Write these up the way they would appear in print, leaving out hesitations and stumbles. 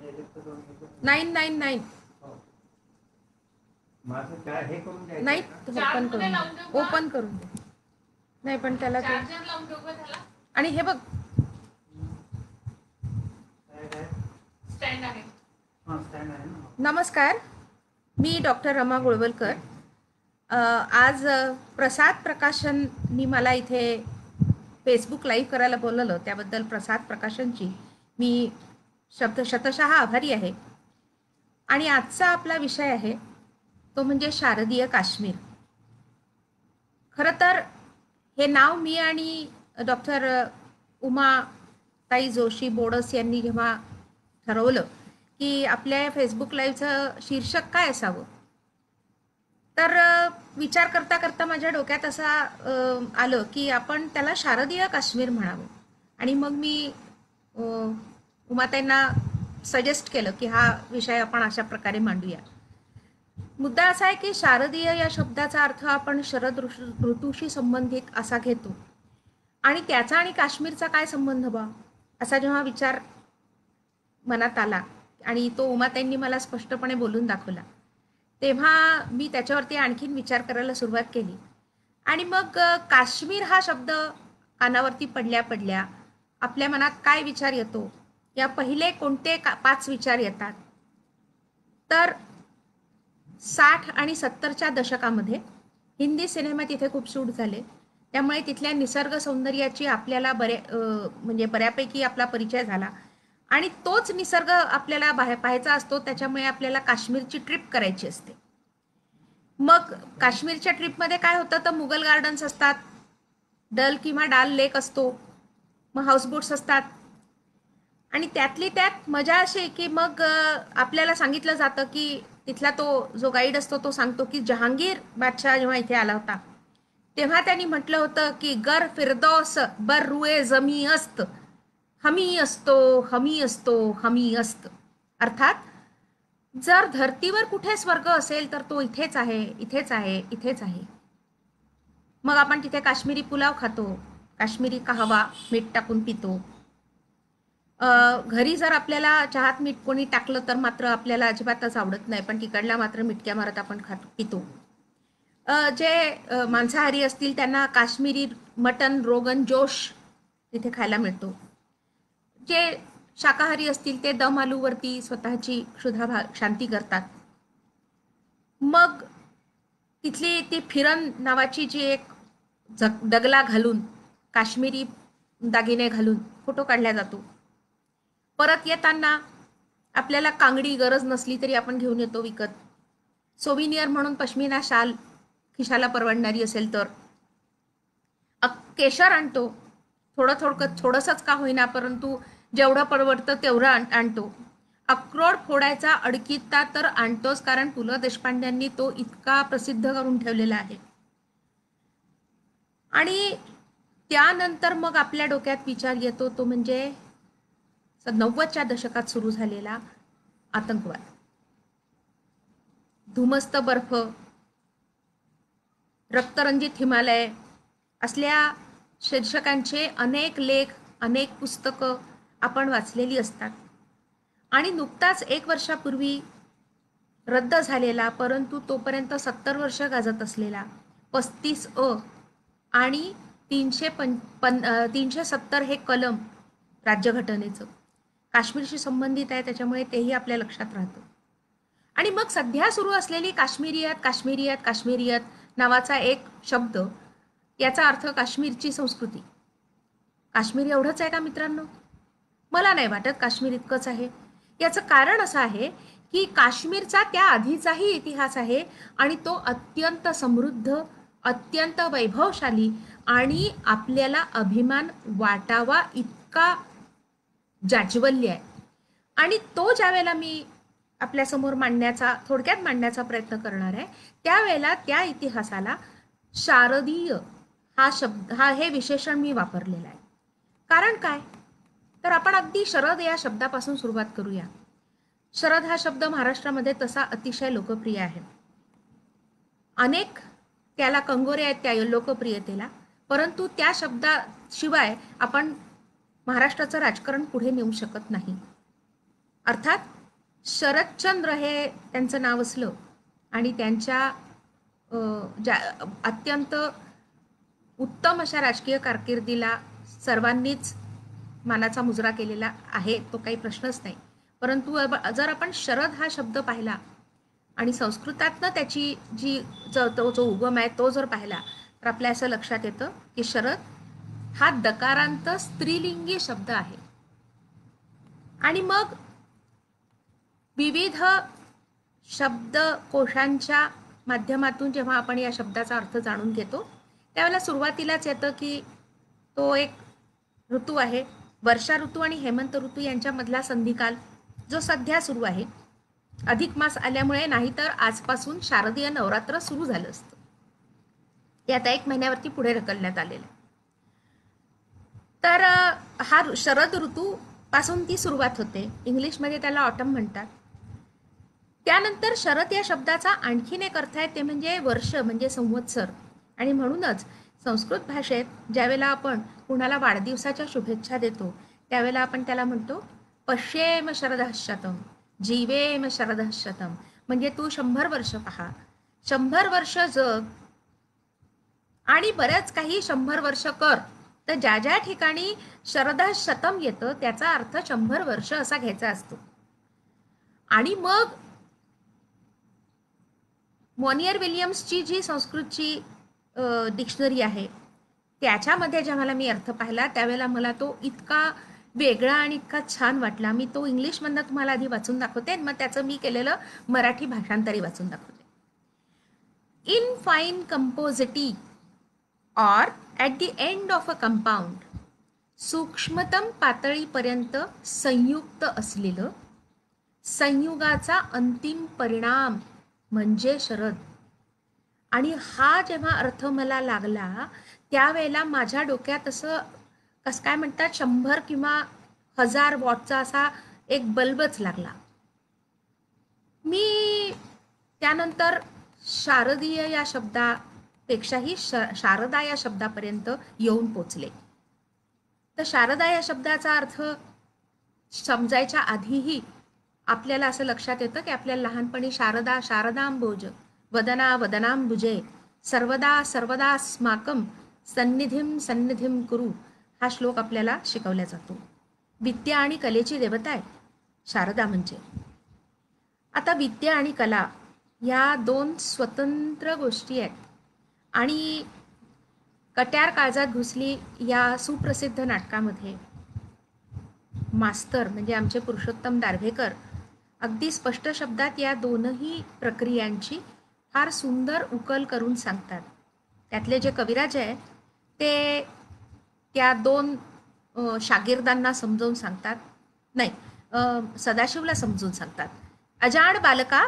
999 नाही ओपन करून ओपन करून दे. नाही पण त्याला आणि हे बघ नमस्कार, मी डॉक्टर रमा गोळवलकर. आज प्रसाद प्रकाशननी मला इथे फेसबुक लाईव्ह करायला बोलवलं, त्याबद्दल प्रसाद प्रकाशनची मी शतशः आभारी आहे. आणि आजचा आपला विषय आहे तो म्हणजे शारदीय काश्मीर. खरं तर हे नाव मी आणि डॉक्टर उमाताई जोशी बोडस यांनी जेव्हा ठरवलं की आपल्या फेसबुक लाईव्हचं शीर्षक काय असावं, तर विचार करता करता माझ्या डोक्यात असा आलं की आपण त्याला शारदीय काश्मीर म्हणावं. आणि मग मी उमाताईंना सजेस्ट केलं की हा विषय आपण अशा प्रकारे मांडूया. मुद्दा असा आहे की शारदीय या शब्दाचा अर्थ आपण शरद ऋतूशी संबंधित असा घेतो आणि त्याचा आणि काश्मीरचा काय संबंध बा असा जेव्हा विचार मनात आला आणि तो उमाताईंनी मला स्पष्टपणे बोलून दाखवला, तेव्हा मी त्याच्यावरती आणखीन विचार करायला सुरुवात केली. आणि मग काश्मीर हा शब्द कानावरती पडल्या पडल्या आपल्या मनात काय विचार येतो, या पहिले कोणते 5 विचार येतात, तर 60 आणि 70च्या दशकामध्ये हिंदी सिनेमे तिथे खूप शूट झाले, त्यामुळे तिथल्या निसर्ग सौंदर्याची आपल्याला म्हणजे बऱ्यापैकी आपला परिचय झाला. आणि तोच निसर्ग आपल्याला पाहायचा असतो, त्याच्यामुळे आपल्याला काश्मीरची ट्रिप करायची असते. मग काश्मीरच्या ट्रिपमध्ये काय होतं, तर मुघल गार्डन्स असतात, डल किंवा डाल लेक असतो, मग हाऊसबोट्स असतात. आणि त्यातली त्यात मजा अशी की मग आपल्याला सांगितलं जातं की तिथला तो जो गाईड असतो तो सांगतो की जहांगीर बादशाह जेव्हा इथे आला होता तेव्हा त्यांनी म्हटलं होतं की गर फिरदौस बर रुए जमी अस्त, हमी असतो हमी असतो हमी अस्त. अर्थात जर धर्तीवर कुठे स्वर्ग असेल तर तो इथेच आहे, इथेच आहे, इथेच आहे. मग आपण तिथे काश्मीरी पुलाव खातो, काश्मीरी कहवा मीठ टाकून पितो. घरी जर आपल्याला चहात मीठ कोणी टाकलं तर मात्र आपल्याला अजिबातच आवडत नाही, पण तिकडला मात्र मिटक्या मारत आपण पितो. जे मांसाहारी असतील त्यांना काश्मीरी मटन रोगन जोश तिथे खायला मिळतो. जे शाकाहारी असतील ते दम आलूवरती स्वतःची क्षुधा शांती करतात. मग तिथली ती फिरन नावाची जी एक डगला घालून काश्मीरी दागिने घालून फोटो काढला जातो. परत येताना आपल्याला कांगडी गरज नसली तरी आपण घेऊन येतो विकत. सोविनियर म्हणून पश्मिना शाल खिशाला परवडणारी असेल तर. केशर आणतो, थोडंसंच का होईना, परंतु जेवढं परवडतं तेवढं आणतो. अक्रोड फोडायचा अडकिता तर आणतोच, कारण पु ल देशपांड्यांनी तो इतका प्रसिद्ध करून ठेवलेला आहे. आणि त्यानंतर मग आपल्या डोक्यात विचार येतो तो म्हणजे 90च्या दशकात सुरू झालेला आतंकवाद. धुमस्त बर्फ, रक्तरंजित हिमालय असल्या शीर्षकांचे अनेक लेख, अनेक पुस्तकं आपण वाचलेली असतात. आणि नुकताच 1 वर्षापूर्वी रद्द झालेला परंतु तोपर्यंत 70 वर्ष गाजत असलेला 35A आणि 370 हे कलम राज्यघटनेचं काश्मीरशी संबंधित आहे, त्याच्यामुळे तेही आपल्या लक्षात राहतं. आणि मग सध्या सुरू असलेली काश्मीरियत काश्मीरियत काश्मीरियत नावाचा एक शब्द, याचा अर्थ काश्मीरची संस्कृती. काश्मीर एवढंच आहे का मित्रांनो? मला नाही वाटत काश्मीर इतकंच आहे. याचं कारण असं आहे की काश्मीरचा त्या आधीचाही इतिहास आहे आणि तो अत्यंत समृद्ध, अत्यंत वैभवशाली आणि आपल्याला अभिमान वाटावा इतका जाज्वल्य आहे. आणि तो ज्यावेळेला मी आपल्यासमोर थोडक्यात मांडण्याचा प्रयत्न करणार आहे, त्यावेळेला त्या इतिहासाला शारदीय हा शब्द, हे विशेषण मी वापरलेलं आहे. कारण काय, तर आपण अगदी शरद या शब्दापासून सुरुवात करूया. शरद हा शब्द महाराष्ट्रामध्ये तसा अतिशय लोकप्रिय आहे. अनेक त्याला कंगोरे आहेत त्या लोकप्रियतेला, परंतु त्या शब्दाशिवाय आपण महाराष्ट्राचं राजकारण पुढे नेऊ शकत नाही. अर्थात शरदचंद्र हे त्यांचं नाव असलं आणि त्यांच्या ज्या अत्यंत उत्तम अशा राजकीय कारकिर्दीला सर्वांनीच मानाचा मुजरा केलेला आहे, तो काही प्रश्नच नाही. परंतु जर आपण शरद हा शब्द पाहिला आणि संस्कृतातनं त्याची जी जो उगम आहे तो जर पाहिला, तर आपल्या असं लक्षात येतं की शरद हा दकारांत स्त्रीलिंगी शब्द आहे. आणि मग विविध शब्दकोशांच्या माध्यमातून जेव्हा आपण या शब्दाचा अर्थ जाणून घेतो, त्यावेळेला सुरुवातीलाच येतं की तो एक ऋतू आहे, वर्षा ऋतू आणि हेमंत ऋतू यांच्यामधला संधिकाल जो सध्या सुरू आहे. अधिक मास आल्यामुळे, नाहीतर आजपासून शारदीय नवरात्र सुरू झालं असतं. ते आता 1 महिन्यावरती पुढे ढकलण्यात आलेलं. तर हा शरद ऋतू पासून ती सुरुवात होते. इंग्लिशमध्ये त्याला ऑटम म्हणतात. त्यानंतर शरद या शब्दाचा आणखीन एक अर्थ आहे, ते म्हणजे वर्ष, म्हणजे संवत्सर. आणि म्हणूनच संस्कृत भाषेत ज्यावेळेला आपण कुणाला वाढदिवसाच्या शुभेच्छा देतो, त्यावेळेला आपण त्याला म्हणतो पश्येम शरदः शतम, जीवेम शरदः शतम. म्हणजे तू 100 वर्ष पहा, 100 वर्ष जग आणि बऱ्याच काही 100 वर्ष कर. तर ज्या ज्या ठिकाणी शरदः शतम येतं त्याचा अर्थ 100 वर्ष असा घ्यायचा असतो. आणि मग मॉनियर विलियम्सची जी संस्कृतची डिक्शनरी आहे, त्याच्यामध्ये जेव्हा मी अर्थ पाहिला त्यावेळेला मला तो इतका वेगळा आणि इतका छान वाटला. मी तो इंग्लिशमधनं तुम्हाला आधी वाचून दाखवते आणि मग त्याचं मी केलेलं मराठी भाषांतरी वाचून दाखवते. In fine composite or at the end of a compound, सूक्ष्मतम पातळीपर्यंत संयुक्त असलेलं, संयुगाचा अंतिम परिणाम म्हणजे शरद. आणि हा जेव्हा अर्थ मला लागला त्यावेळेला माझ्या डोक्यात असं कसं काय म्हणतात 100 किंवा 1000 वॉटचा असा एक बल्बच लागला. मी त्यानंतर शारदीय या शब्दापेक्षाही शारदा या शब्दापर्यंत येऊन पोचले. तर शारदा या शब्दाचा अर्थ समजायच्या आधीही आपल्याला असं लक्षात येतं की आपल्याला लहानपणी शारदा शारदांबोज वदना वदनांबुजे सर्वदा सर्वदा स्माकम सन्निधिम सन्निधिम कुरु हा श्लोक आपल्याला शिकवला जातो. विद्या आणि कलेची देवता आहे शारदा म्हणजे. आता विद्या आणि कला या 2 स्वतंत्र गोष्टी आहेत. आणि कट्यार काळजात घुसली या सुप्रसिद्ध नाटकामध्ये मास्तर म्हणजे आमचे पुरुषोत्तम दारव्हेकर अगदी स्पष्ट शब्दात या दोनही प्रक्रियांची फार सुंदर उकल करून सांगतात. त्यातले जे कविराज आहे ते त्या 2 शागिर्दांना समजावून सांगतात, नाही सदाशिवला समजून सांगतात. अजाण बालका,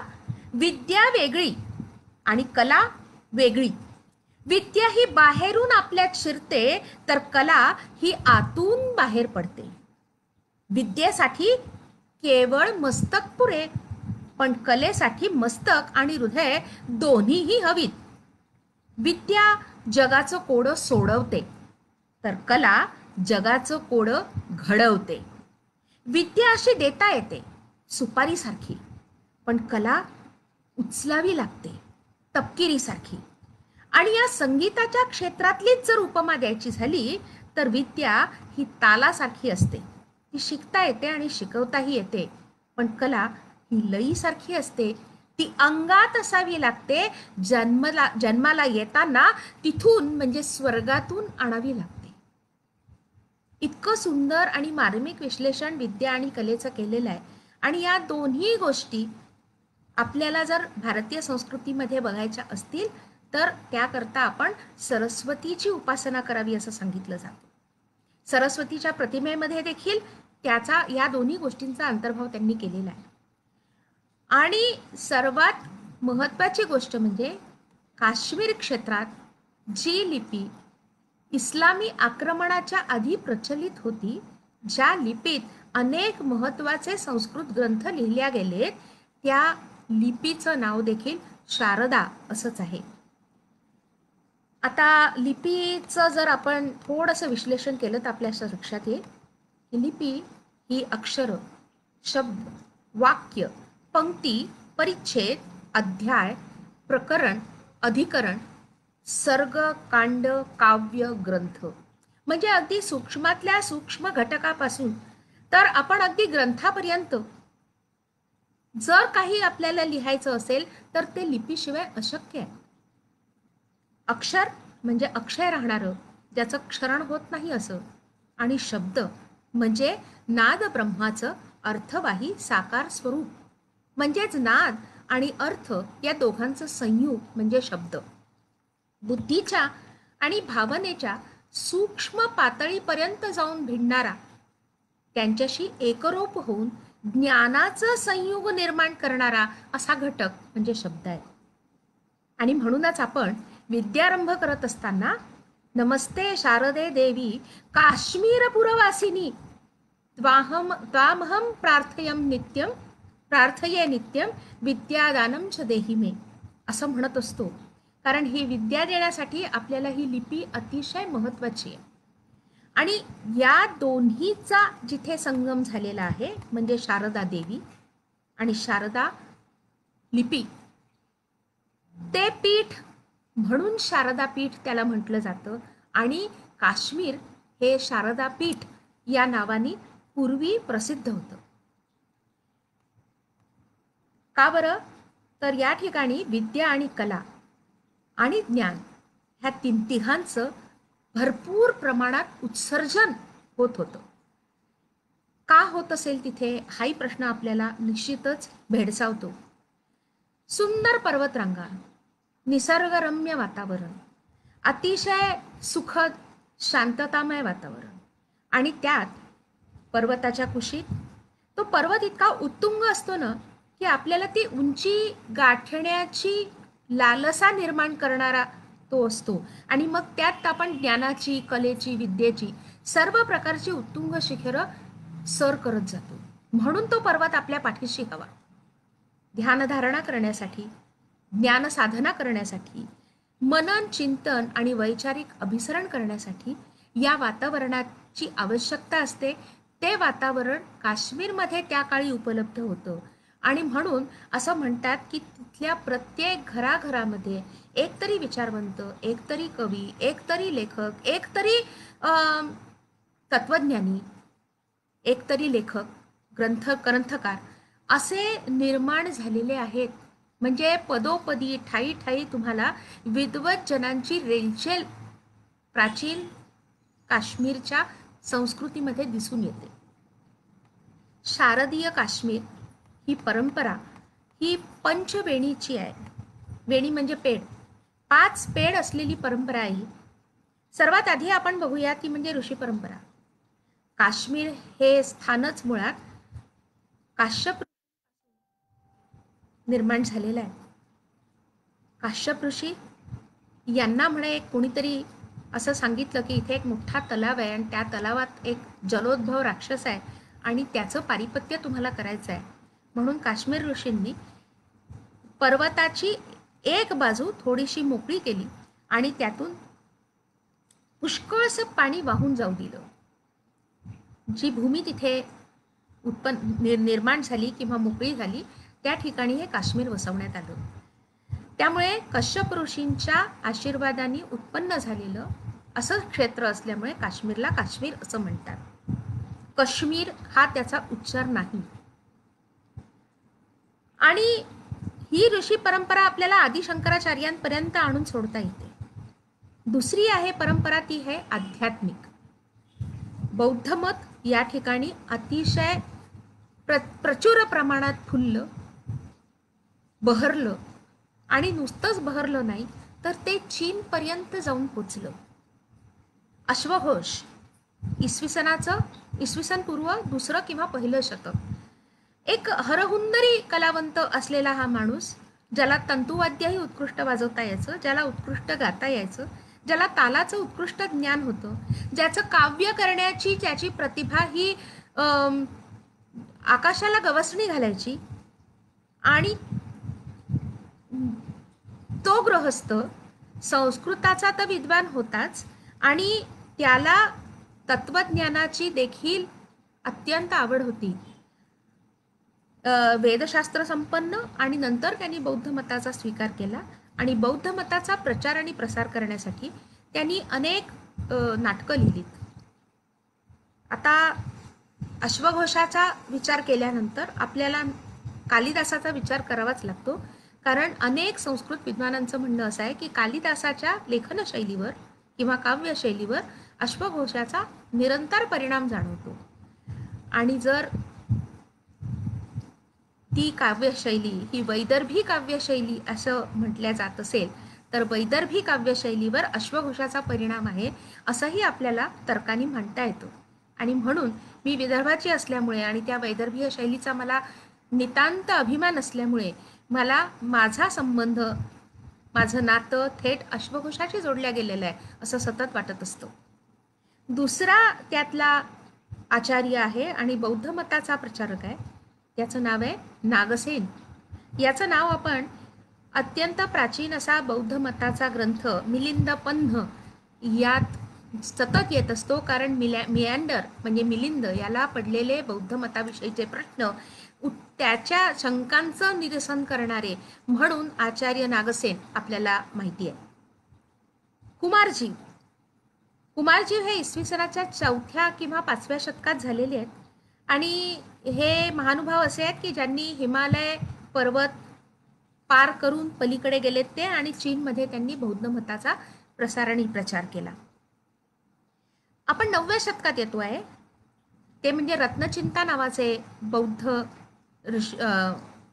विद्या वेगळी आणि कला वेगळी. विद्या ही बाहेरून आपल्यात शिरते, तर कला ही आतून बाहेर पडते. विद्येसाठी केवळ मस्तक पुरे, पण कलेसाठी मस्तक आणि हृदय दोन्हीही हवीत. विद्या जगाचं कोडं सोडवते, तर कला जगाचं कोडं घडवते. विद्या अशी देता येते सुपारीसारखी, पण कला उचलावी लागते तपकिरीसारखी. आणि या संगीताच्या क्षेत्रातलीच जर उपमा द्यायची झाली तर विद्या ही तालासारखी असते, ती शिकता येते आणि शिकवताही येते. पण कला ही लईसारखी असते, ती अंगात असावी लागते. जन्माला येताना तिथून म्हणजे स्वर्गातून आणावी लागते. इतकं सुंदर आणि मार्मिक विश्लेषण विद्या आणि कलेचं केलेलं आहे. आणि या दोन्ही गोष्टी आपल्याला जर भारतीय संस्कृतीमध्ये बघायच्या असतील तर त्याकरता आपण सरस्वतीची उपासना करावी असं सांगितलं जातं. सरस्वतीच्या प्रतिमेमध्ये देखील त्याचा या दोन्ही गोष्टींचा अंतर्भाव त्यांनी केलेला आहे. आणि सर्वात महत्त्वाची गोष्ट म्हणजे काश्मीर क्षेत्रात जी लिपी इस्लामी आक्रमणाच्या आधी प्रचलित होती, ज्या लिपीत अनेक महत्त्वाचे संस्कृत ग्रंथ लिहिल्या गेलेत, त्या लिपीचं नाव देखील शारदा असंच आहे. आता लिपीचं जर आपण थोडंसं विश्लेषण केलं तर आपल्या लक्षात येईल की लिपी ही अक्षर, शब्द, वाक्य पंक्ती, परिच्छेद, अध्याय, प्रकरण, अधिकरण, सर्ग, कांड, काव्य, ग्रंथ. म्हणजे अगदी सूक्ष्मातल्या सूक्ष्म घटकापासून तर आपण अगदी ग्रंथापर्यंत जर काही आपल्याला लिहायचं असेल तर ते लिपीशिवाय अशक्य आहे. अक्षर म्हणजे अक्षय राहणारं, ज्याचं क्षरण होत नाही असं. आणि शब्द म्हणजे नाद ब्रह्माचं अर्थवाही साकार स्वरूप, म्हणजेच नाद आणि अर्थ या दोघांचं संयोग म्हणजे शब्द. बुद्धीच्या आणि भावनेच्या सूक्ष्म पातळीपर्यंत जाऊन भिडणारा, त्यांच्याशी एकरूप होऊन ज्ञानाचं संयोग निर्माण करणारा असा घटक म्हणजे शब्द आहे. आणि म्हणूनच आपण विद्यारंभ करत असताना नमस्ते शारदे देवी काश्मीरपुरवासिनी त्वामहम प्रार्थये नित्यम विद्यादानं च देहि मे असं म्हणत असतो. कारण ही विद्या देण्यासाठी आपल्याला ही लिपी अतिशय महत्त्वाची आहे. आणि या दोन्हीचा जिथे संगम झालेला आहे म्हणजे शारदा देवी आणि शारदा लिपी, ते पीठ म्हणून शारदा पीठ त्याला म्हटलं जातं. आणि काश्मीर हे शारदा पीठ या नावाने पूर्वी प्रसिद्ध होतं. का बरं? तर या ठिकाणी विद्या आणि कला आणि ज्ञान ह्या तिघांचं भरपूर प्रमाणात उत्सर्जन होत होतं. का होत असेल तिथे, हाही प्रश्न आपल्याला निश्चितच भेडसावतो. सुंदर पर्वतरांगा, निसर्गरम्य वातावरण, अतिशय सुखद शांततामय वातावरण, आणि त्यात पर्वताच्या कुशीत तो पर्वत इतका उत्तुंग असतो ना की आपल्याला ती उंची गाठण्याची लालसा निर्माण करणारा तो असतो. आणि मग त्यात आपण ज्ञानाची, कलेची, विद्येची सर्व प्रकारची उत्तुंग शिखरं सर करत जातो. म्हणून तो पर्वत आपल्या पाठीशी हवा. ध्यानधारणा करण्यासाठी, ज्ञानसाधना करण्यासाठी, मनन, चिंतन आणि वैचारिक अभिसरण करण्यासाठी या वातावरणाची आवश्यकता असते. ते वातावरण काश्मीरमध्ये त्या काळी उपलब्ध होतं. आणि म्हणून असं म्हणतात की तिथल्या प्रत्येक घराघरामध्ये एकतरी विचारवंत, एकतरी कवी, एकतरी लेखक, एकतरी तत्वज्ञानी, एकतरी लेखक, ग्रंथकार असे निर्माण झालेले आहेत. म्हणजे पदोपदी, ठायी ठायी तुम्हाला विद्वत जनांची रेलचेल प्राचीन काश्मीरच्या संस्कृतीमध्ये दिसून येते. शारदीय काश्मीर ही परंपरा ही पंचवेणीची आहे. वेणी म्हणजे पेड, 5 पेड असलेली परंपरा आहे. सर्वात आधी आपण बघूया ती म्हणजे ऋषी परंपरा. काश्मीर हे स्थानच मुळात काश्यप निर्माण झालेलं आहे. काश्यप ऋषी यांना म्हणे कोणीतरी असं सांगितलं की इथे एक मोठा तलाव आहे आणि त्या तलावात एक जलोद्भव राक्षस आहे आणि त्याचं पारिपत्य तुम्हाला करायचं आहे. म्हणून काश्मीर ऋषींनी पर्वताची एक बाजू थोडीशी मोकळी केली आणि त्यातून पुष्कळसं पाणी वाहून जाऊ दिलं. जी भूमी तिथे निर्माण झाली किंवा मोकळी झाली त्या ठिकाणी हे काश्मीर वसवण्यात आलं. त्यामुळे कश्यप ऋषींच्या आशीर्वादाने उत्पन्न झालेलं असं क्षेत्र असल्यामुळे काश्मीरला काश्मीर असं म्हणतात. काश्मीर हा त्याचा उच्चार नाही. आणि ही ऋषी परंपरा आपल्याला आदि शंकराचार्यांपर्यंत आणून सोडता येते. दुसरी आहे परंपरा, ती आहे आध्यात्मिक. बौद्ध मत या ठिकाणी अतिशय प्रचुर प्रमाणात फुललं, बहरलं. आणि नुसतंच बहरलं नाही तर ते चीनपर्यंत जाऊन पोचलं. अश्वघोष इसवी सन पूर्व 2 किंवा 1 शतक, एक हरहुन्नरी कलावंत असलेला हा माणूस, ज्याला तंतुवाद्यही उत्कृष्ट वाजवता यायचं, ज्याला उत्कृष्ट गाता यायचं, ज्याला तालाचं उत्कृष्ट ज्ञान होतं, ज्याचं काव्य करण्याची त्याची प्रतिभा ही आकाशाला गवसणी घालायची. आणि तो गृहस्थ संस्कृताचा तर विद्वान होताच आणि त्याला तत्वज्ञानाची देखील अत्यंत आवड होती. वेदशास्त्र संपन्न आणि नंतर त्यांनी बौद्ध मताचा स्वीकार केला आणि बौद्ध मताचा प्रचार आणि प्रसार करण्यासाठी त्यांनी अनेक नाटकं लिहिलीत. आता अश्वघोषाचा विचार केल्यानंतर आपल्याला कालिदासाचा विचार करावाच लागतो, कारण अनेक संस्कृत विद्वानांचं म्हणणं असं आहे की कालिदासाच्या लेखनशैलीवर किंवा काव्यशैलीवर अश्वघोषाचा निरंतर परिणाम जाणवतो. आणि जर ती काव्यशैली ही वैदर्भी काव्यशैली असं म्हटल्या जात असेल तर वैदर्भी काव्यशैलीवर अश्वघोषाचा परिणाम आहे असंही आपल्याला तर्काने म्हणता येतं. आणि म्हणून मी विदर्भाची असल्यामुळे आणि त्या वैदर्भीय शैलीचा मला नितांत अभिमान असल्यामुळे मला माझा संबंध, माझं नातं थेट अश्वघोषाशी जोडल्या गेलेलं आहे असं सतत वाटत असतं. दुसरा त्यातला आचार्य आहे आणि बौद्ध मताचा प्रचारक आहे, त्याचं नाव आहे नागसेन. याचं नाव आपण अत्यंत प्राचीन असा बौद्ध मताचा ग्रंथ मिलिंद पंध यात सतत येत असतो, कारण मियांडर म्हणजे मिलिंद याला पडलेले बौद्ध मताविषयीचे प्रश्न त्याच्या शंकांचं निरसन करणारे म्हणून आचार्य नागसेन आपल्याला माहिती आहे. कुमारजीव हे इसवी सनाच्या 4थ्या किंवा 5व्या शतकात झालेले आहेत आणि हे महानुभाव असे आहेत की ज्यांनी हिमालय पर्वत पार करून पलीकडे गेलेत ते आणि चीनमध्ये त्यांनी बौद्ध मताचा प्रसार आणि प्रचार केला. आपण 9व्या शतकात येतो आहे, ते म्हणजे रत्नचिंता नावाचे बौद्ध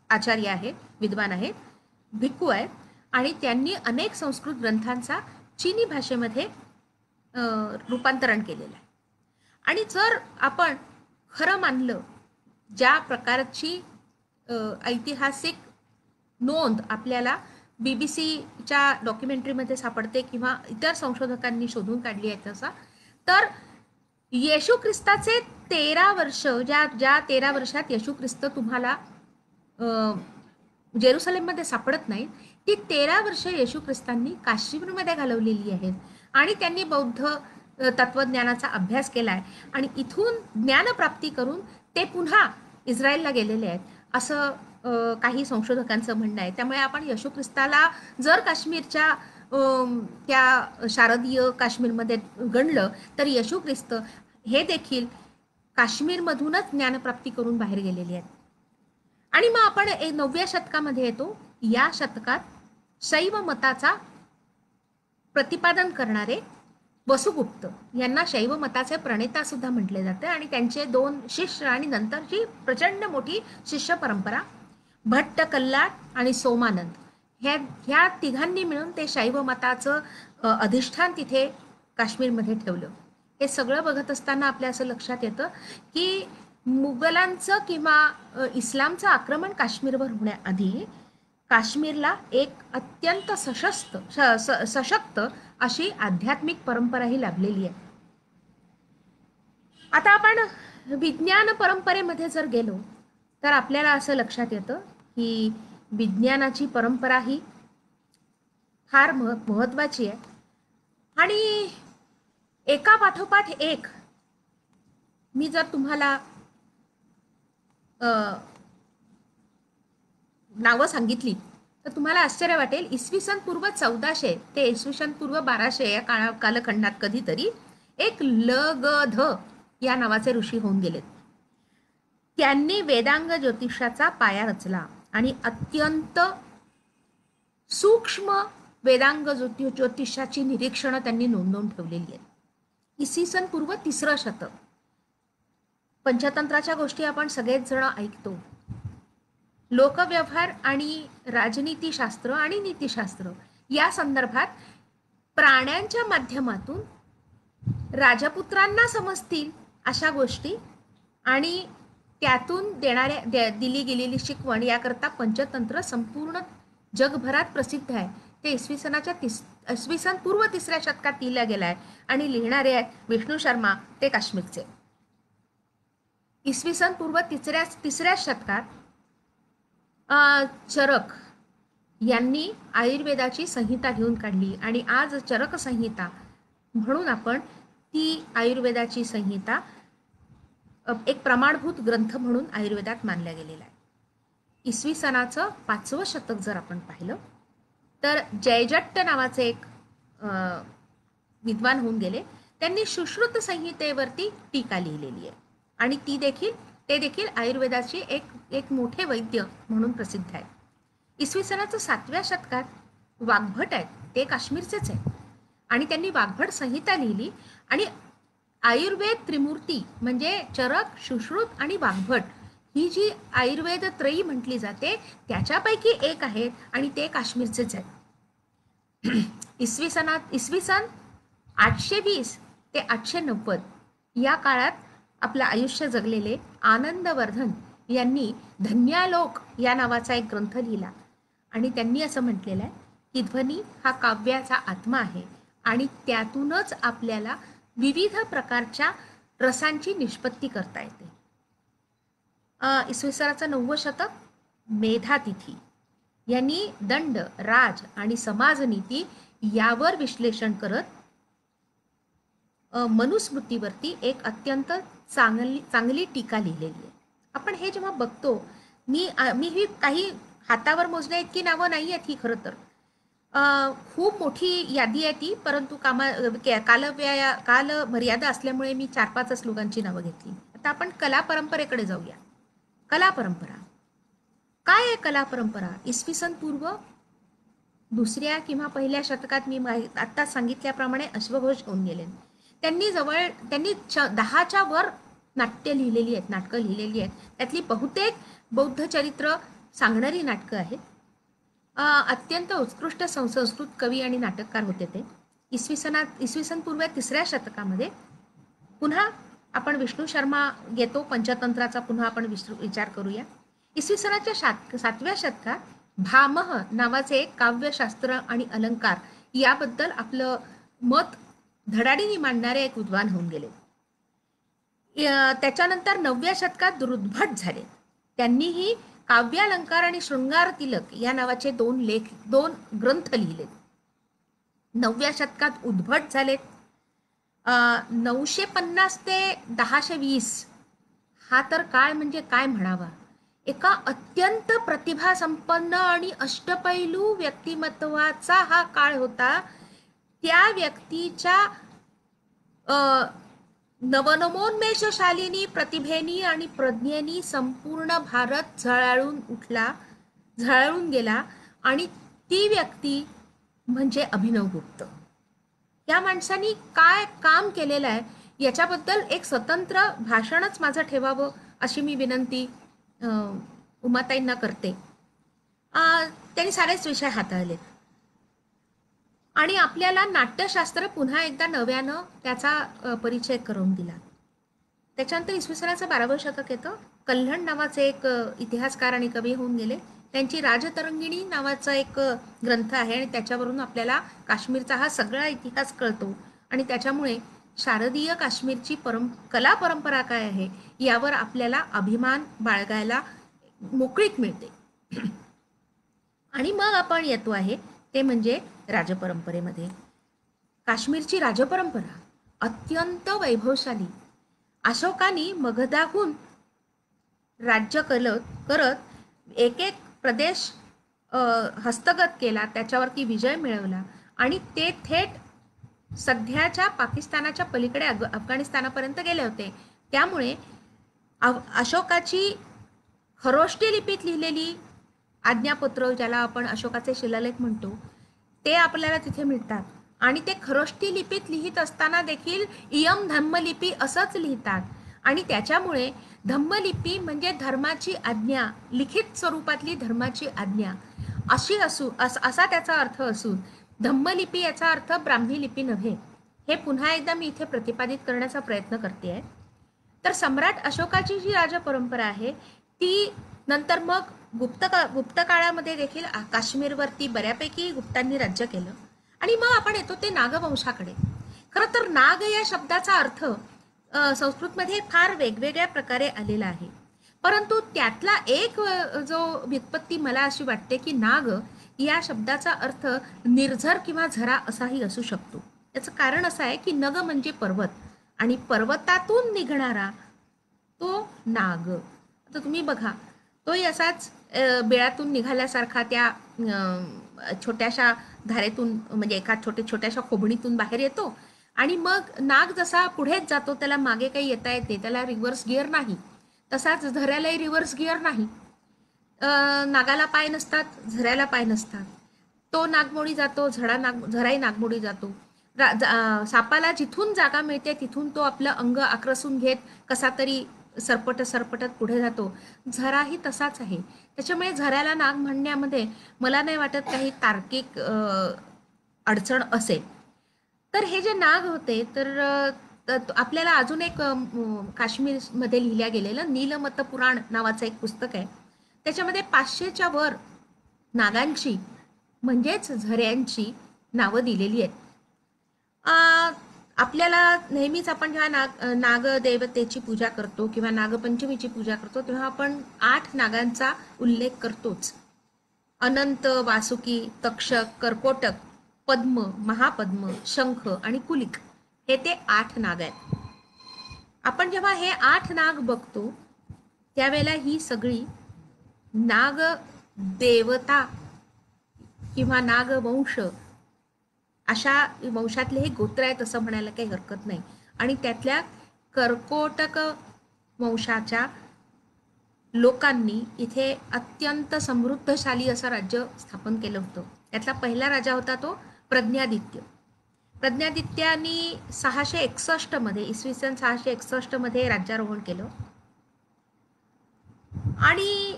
आचार्य आहेत, विद्वान आहेत, भिक्खू आहेत आणि त्यांनी अनेक संस्कृत ग्रंथांचा चीनी भाषेमध्ये रूपांतरण केलेलं आहे. आणि जर आपण खरं मानलं ज्या प्रकारची ऐतिहासिक नोंद आपल्याला BBC-च्या डॉक्युमेंटरीमध्ये सापडते किंवा इतर संशोधकांनी शोधून काढली आहे तसा, तर येशू ख्रिस्ताचे 13 वर्ष ज्या 13 वर्षात येशू ख्रिस्त तुम्हाला जेरुसलेममध्ये सापडत नाही, ती 13 वर्ष येशू ख्रिस्तांनी काश्मीरमध्ये घालवलेली आहेत आणि त्यांनी बौद्ध तत्वज्ञानाचा अभ्यास केला आहे आणि इथून ज्ञानप्राप्ती करून ते पुन्हा इस्रायलला गेलेले आहेत असं काही संशोधकांचं म्हणणं आहे. त्यामुळे आपण येशू ख्रिस्ताला जर काश्मीरच्या त्या शारदीय काश्मीरमध्ये गणलं तर येशू ख्रिस्त हे देखील काश्मीरमधूनच ज्ञानप्राप्ती करून बाहेर गेलेले आहेत. आणि मग आपण 9व्या शतकामध्ये येतो. या शतकात शैव मताचा प्रतिपादन करणारे वसुगुप्त यांना शैव मताचे प्रणेता सुद्धा म्हटले जाते आणि त्यांचे 2 शिष्य आणि नंतरची प्रचंड मोठी शिष्य परंपरा भट्ट कल्लाड आणि सोमानंद ह्या तिघांनी मिळून ते शैव मताचं अधिष्ठान तिथे काश्मीरमध्ये ठेवलं. हे सगळं बघत असताना आपल्या असं लक्षात येतं की मुघलांचं किंवा इस्लामचं आक्रमण काश्मीरवर होण्याआधी काश्मीरला एक अत्यंत सशक्त अशी आध्यात्मिक परंपराही लाभलेली आहे. आता आपण विज्ञान परंपरेमध्ये जर गेलो तर आपल्याला असं लक्षात येतं की विज्ञानाची परंपरा ही फार महत्त्वाची आहे आणि एका पाठोपाठ एक मी जर तुम्हाला नावं सांगितली तर तुम्हाला आश्चर्य वाटेल. इसवी सन पूर्व 1400 ते इसवी सन पूर्व 1200 या कालखंडात कधीतरी एक लगध या नावाचे ऋषी होऊन गेलेत. त्यांनी वेदांग ज्योतिषाचा पाया रचला आणि अत्यंत सूक्ष्म वेदांग ज्योतिषाची निरीक्षणं त्यांनी नोंदवून ठेवलेली आहेत. इसवी सन पूर्व 3रं शतक. पंचतंत्राच्या गोष्टी आपण सगळेच जण ऐकतो. लोकव्यवहार आणि राजनीतीशास्त्र आणि नीतिशास्त्र या संदर्भात प्राण्यांच्या माध्यमातून राजपुत्रांना समजतील अशा गोष्टी आणि त्यातून दिली गेलेली शिकवण याकरता पंचतंत्र संपूर्ण जगभरात प्रसिद्ध आहे. ते इसवी सन पूर्व 3ऱ्या शतकात लिहिलं गेलं आहे आणि लिहिणारे आहेत विष्णू शर्मा, ते काश्मीरचे. इसवी सन पूर्व 3ऱ्या शतकात चरक यांनी आयुर्वेदाची संहिता घेऊन काढली आणि आज चरक संहिता म्हणून आपण ती आयुर्वेदाची संहिता एक प्रमाणभूत ग्रंथ म्हणून आयुर्वेदात मानला गेलेला आहे. इसवी सनाचं 5वं शतक जर आपण पाहिलं तर जयजट्ट नावाचे एक विद्वान होऊन गेले. त्यांनी सुश्रुत संहितेवरती टीका लिहिलेली आहे आणि ते देखील आयुर्वेदाचे एक मोठे वैद्य म्हणून प्रसिद्ध आहे. इसवी सनाचं 7व्या शतकात वाग्भट आहेत, ते काश्मीरचेच आहेत आणि त्यांनी वाग्भट संहिता लिहिली आणि आयुर्वेद त्रिमूर्ती म्हणजे चरक, सुश्रुत आणि वाग्भट ही जी आयुर्वेद त्रयी म्हटली जाते त्याच्यापैकी एक आहेत आणि ते काश्मीरचेच आहेत. इसवी सन 820 ते 890 या काळात आपलं आयुष्य जगलेले आनंदवर्धन यांनी धन्यालोक या नावाचा एक ग्रंथ लिहिला आणि त्यांनी असं म्हटलेलं आहे की ध्वनी हा काव्याचा आत्मा आहे आणि त्यातूनच आपल्याला विविध प्रकारच्या रसांची निष्पत्ती करता येते. इसवी सनाचं 9वं शतक मेधातिथी यांनी दंड, राज आणि समाजनीती यावर विश्लेषण करत मनुस्मृतीवरती एक अत्यंत चांगली टीका लिहिलेली आहे. आपण हे जेव्हा बघतो, मी ही काही हातावर मोजण्या इतकी नावं नाही आहेत ही खरं तर. खूप मोठी यादी आहे ती, परंतु काल मर्यादा असल्यामुळे मी 4-5 लोकांची नावं घेतली. आता आपण कला परंपरेकडे जाऊया. कला परंपरा काय आहे? कला परंपरा इसवी सन पूर्व 2ऱ्या किंवा 1ल्या शतकात मी आत्ता सांगितल्याप्रमाणे अश्वघोष होऊन गेले. त्यांनी 10च्या वर नाट्यं लिहिलेली आहेत, नाटकं लिहिलेली आहेत. त्यातली बहुतेक बौद्ध चरित्र सांगणारी नाटकं आहेत. अत्यंत उत्कृष्ट संस्कृत कवी आणि नाटककार होते ते. इसवी सन पूर्व 3ऱ्या शतकामध्ये पुन्हा आपण विष्णू शर्मा घेतो पंचतंत्राचा पुन्हा आपण विचार करूया. इसवी सनाच्या 7व्या शतकात भामह नावाचे एक काव्यशास्त्र आणि अलंकार याबद्दल आपलं मत धडाडीने मांडणारे एक विद्वान होऊन गेले. त्याच्यानंतर 9व्या शतकात रुद्भट झाले. त्यांनीही काव्यालंकार आणि शृंगार तिलक या नावाचे 2 ग्रंथ लिहिले. 9व्या शतकात उद्भट झालेत. 950 ते 1020 हा तर काळ म्हणजे काय म्हणावा. एका अत्यंत प्रतिभासंपन्न आणि अष्टपैलू व्यक्तिमत्वाचा हा काळ होता. त्या व्यक्तीच्या नवनवोन्मेषशालिनी प्रतिभेनी आणि प्रज्ञेनी संपूर्ण भारत झळाळून गेला आणि ती व्यक्ती म्हणजे अभिनवगुप्त. या माणसानी काय काम केलेलं आहे याच्याबद्दल एक स्वतंत्र भाषणच माझं ठेवावं अशी मी विनंती उमाताईंना करते. त्यांनी सारेच विषय हाताळले आणि आपल्याला नाट्यशास्त्र पुन्हा एकदा नव्यानं त्याचा परिचय करून दिला. त्याच्यानंतर इसवी सनाचं 12वं शतक येतं. कल्हण नावाचे एक इतिहासकार आणि कवी होऊन गेले. त्यांची राजतरंगिणी नावाचा एक ग्रंथ आहे आणि त्याच्यावरून आपल्याला काश्मीरचा हा सगळा इतिहास कळतो आणि त्याच्यामुळे शारदीय काश्मीरची कला परंपरा काय आहे यावर आपल्याला अभिमान बाळगायला मोकळीक मिळते. आणि मग आपण येतो आहे ते म्हणजे राजपरंपरेमध्ये. काश्मीरची राजपरंपरा अत्यंत वैभवशाली. अशोकानी मगधाहून राज्य करत एक प्रदेश हस्तगत केला, त्याच्यावरती विजय मिळवला आणि ते थेट सध्याच्या पाकिस्तानाच्या पलीकडे अफगाणिस्तानापर्यंत गेले होते. त्यामुळे अशोकाची खरोष्टी लिपीत लिहिलेली आज्ञापत्र, ज्याला आपण अशोकाचे शिलालेख म्हणतो, ते आपल्याला तिथे मिळतात आणि ते खरोष्टी लिपीत लिहित असताना देखील इयम धम्मलिपी असंच लिहितात आणि त्याच्यामुळे धम्मलिपी म्हणजे धर्माची आज्ञा, लिखित स्वरूपातली धर्माची आज्ञा असा त्याचा अर्थ असून धम्मलिपी याचा अर्थ ब्राह्मी लिपी नव्हे. हे पुन्हा एकदा मी इथे प्रतिपादित करण्याचा प्रयत्न करते आहे. तर सम्राट अशोकाची जी राजपरंपरा आहे ती नंतर मग गुप्त काळामध्ये देखील काश्मीरवरती बऱ्यापैकी गुप्तांनी राज्य केलं आणि मग आपण येतो ते नागवंशाकडे. खरं तर नाग या शब्दाचा अर्थ संस्कृतमध्ये फार वेगवेगळ्या प्रकारे आलेला आहे, परंतु त्यातला एक जो व्युत्पत्ती मला अशी वाटते की नाग या शब्दाचा अर्थ निर्झर किंवा झरा असाही असू शकतो. याचं कारण असं आहे की नग म्हणजे पर्वत आणि पर्वतातून निघणारा तो नाग. आता तुम्ही बघा, तोही असाच बेळातून निघाल्यासारखा त्या छोट्याशा धारेतून म्हणजे एका छोट्याशा खोबणीतून बाहेर येतो आणि मग नाग जसा पुढेच जातो, त्याला मागे काही येता येते, त्याला रिव्हर्स गिअर नाही. तसाच झऱ्यालाही रिव्हर्स गिअर नाही. नागाला पाय नसतात, झऱ्याला पाय नसतात. तो नागमोडी जातो, झराही नागमोडी जातो. सापाला जिथून जागा मिळते तिथून तो आपलं अंग आक्रसून घेत कसा तरी सरपटत पुढे जातो. झराही तसाच आहे. त्याच्यामुळे झऱ्याला नाग म्हणण्यामध्ये मला नाही वाटत काही तार्किक अडचण असेल. तर हे जे नाग होते तर आपल्याला अजून एक काश्मीरमध्ये लिहिल्या गेलेलं नीलमत पुराण नावाचं एक पुस्तक आहे. त्याच्यामध्ये 500च्या वर नागांची म्हणजेच झऱ्यांची नावं दिलेली आहेत. आपल्याला नेहमीच आपण जेव्हा नागदेवतेची पूजा करतो किंवा नागपंचमीची पूजा करतो तेव्हा आपण 8 नागांचा उल्लेख करतोच. अनंत, वासुकी, तक्षक, कर्कोटक, पद्म, महापद्म, शंख आणि कुलिक हे ते 8 नाग आहेत. आपण जेव्हा हे 8 नाग बघतो त्यावेळेला ही सगळी नाग देवता किंवा नागवंश अशा वंशातले हे गोत्र आहेत असं म्हणायला काही हरकत नाही. आणि त्यातल्या कर्कोटक वंशाच्या लोकांनी इथे अत्यंत समृद्धशाली असं राज्य स्थापन केलं होतं. त्यातला पहिला राजा होता तो प्रज्ञादित्य. प्रज्ञादित्यानी 661 मध्ये इसवी सन 661 मध्ये राज्यारोहण केलं आणि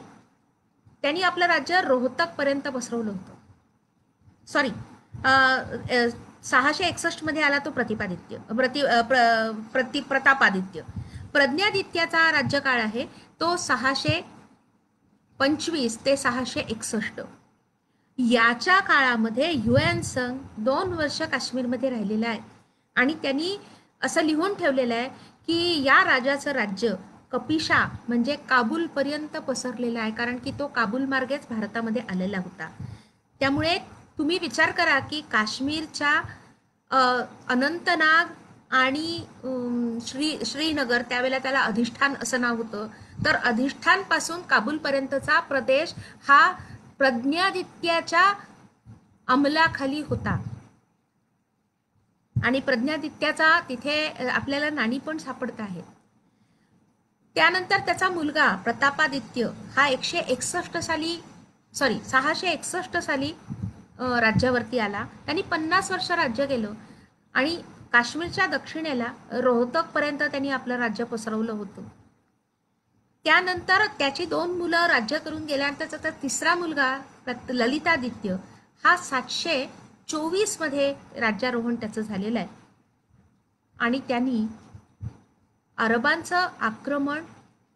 त्यांनी आपलं राज्य रोहतक पर्यंत पसरवलं होतं. सॉरी 661 मध्ये आला तो प्रतापादित्य. प्रज्ञादित्याचा राज्यकाळ आहे तो 625 ते 661. याच्या काळामध्ये युएन संघ 2 वर्ष काश्मीरमध्ये राहिलेला आहे आणि त्यांनी असं लिहून ठेवलेलं आहे की या राजाचं राज्य कपिशा म्हणजे काबूलपर्यंत पसरलेला आहे, कारण की तो काबूल मार्गेच भारतामध्ये आलेला होता. त्यामुळे तुम्ही विचार करा की काश्मीरच्या अनंतनाग आणि श्रीनगर त्यावेळेला त्याला अधिष्ठान असं नाव होतं. तर अधिष्ठानपासून काबूलपर्यंतचा प्रदेश हा प्रज्ञादित्याच्या अंमलाखाली होता आणि प्रज्ञादित्याचा तिथे आपल्याला नाणी पण सापडत आहेत. त्यानंतर त्याचा मुलगा प्रतापादित्य हा 661 साली राज्यावरती आला. त्यांनी 50 वर्ष राज्य केलं आणि काश्मीरच्या दक्षिणेला रोहतकपर्यंत त्यांनी आपलं राज्य पसरवलं होतं. त्यानंतर त्याची 2 मुलं राज्य करून गेल्यानंतर त्याचा तिसरा मुलगा ललितादित्य हा 724 मध्ये राज्यारोहण त्याचं झालेलं आहे आणि त्यांनी अरबांचं आक्रमण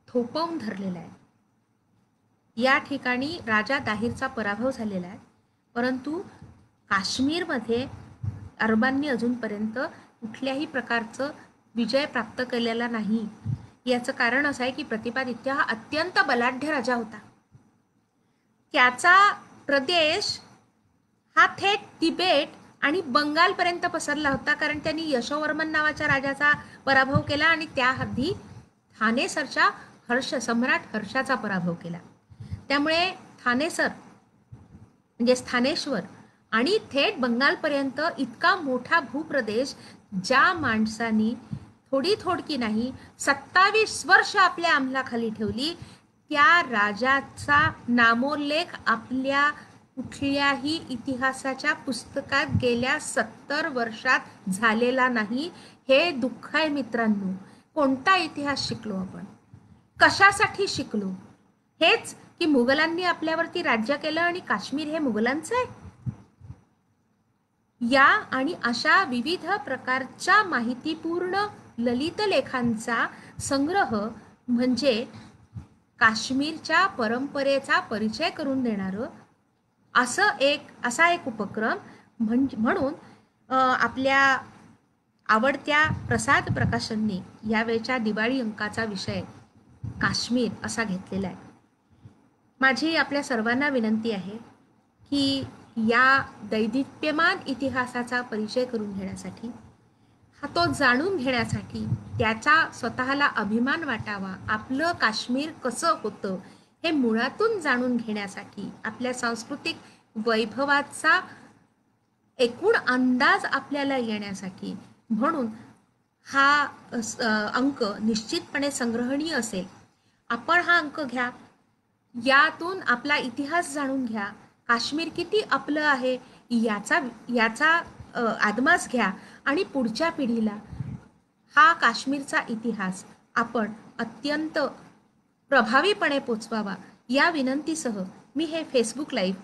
थोपवून धरलेलं आहे. या ठिकाणी राजा दाहिरचा पराभव झालेला आहे, परंतु काश्मीरमध्ये अरबांनी अजूनपर्यंत कुठल्याही प्रकारचं विजय प्राप्त केलेला नाही. याचं कारण असं आहे की प्रतापादित्य हा अत्यंत बलाढ्य राजा होता. त्याचा प्रदेश हा थेट तिबेट आणि बंगालपर्यंत पसरला होता, कारण त्यांनी यशोवर्मन नावाच्या राजाचा पराभव केला आणि त्याआधी थानेसरच्या सम्राट हर्षाचा पराभव केला. त्यामुळे थानेसर म्हणजे स्थानेश्वर आणि थेट बंगालपर्यंत इतका मोठा भूप्रदेश ज्या माणसांनी थोडकी नाही 27 वर्ष आपल्या अंमलाखाली ठेवली त्या राजाचा नामोल्लेख आपल्या कुठल्याही इतिहासाच्या पुस्तकात गेल्या 70 वर्षात झालेला नाही. हे दुःख आहे मित्रांनो. कोणता इतिहास शिकलो आपण, कशासाठी शिकलो? हेच की मुघलांनी आपल्यावरती राज्य केलं आणि काश्मीर हे मुघलांचं आहे. या आणि अशा विविध प्रकारच्या माहितीपूर्ण ललित लेखांचा संग्रह म्हणजे काश्मीरच्या परंपरेचा परिचय करून देणारं असा एक उपक्रम म्हणून आपल्या आवडत्या प्रसाद प्रकाशनने यावेळच्या दिवाळी अंकाचा विषय काश्मीर असा घेतलेला आहे. माझी आपल्या सर्वांना विनंती आहे की या दैदिप्यमान इतिहासाचा परिचय करून घेण्यासाठी, तो जाणून घेण्यासाठी, त्याचा स्वतःला अभिमान वाटावा, आपलं काश्मीर कसं होतं हे मुळातून जाणून घेण्यासाठी, आपल्या सांस्कृतिक वैभवाचा एकूण अंदाज आपल्याला येण्यासाठी, म्हणून हा अंक निश्चितपणे संग्रहणीय असेल. आपण हा अंक घ्या, यातून आपला इतिहास जाणून घ्या, काश्मीर किती आपलं आहे याचा याचा आदमास घ्या आणि पुढच्या पिढीला हा काश्मीरचा इतिहास आपण अत्यंत प्रभावीपणे पोचवावा, या विनंतीसह मी हे फेसबुक लाईव्ह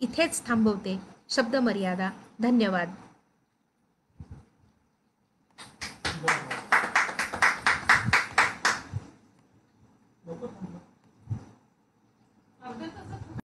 इथेच थांबवते. शब्द मर्यादा. धन्यवाद.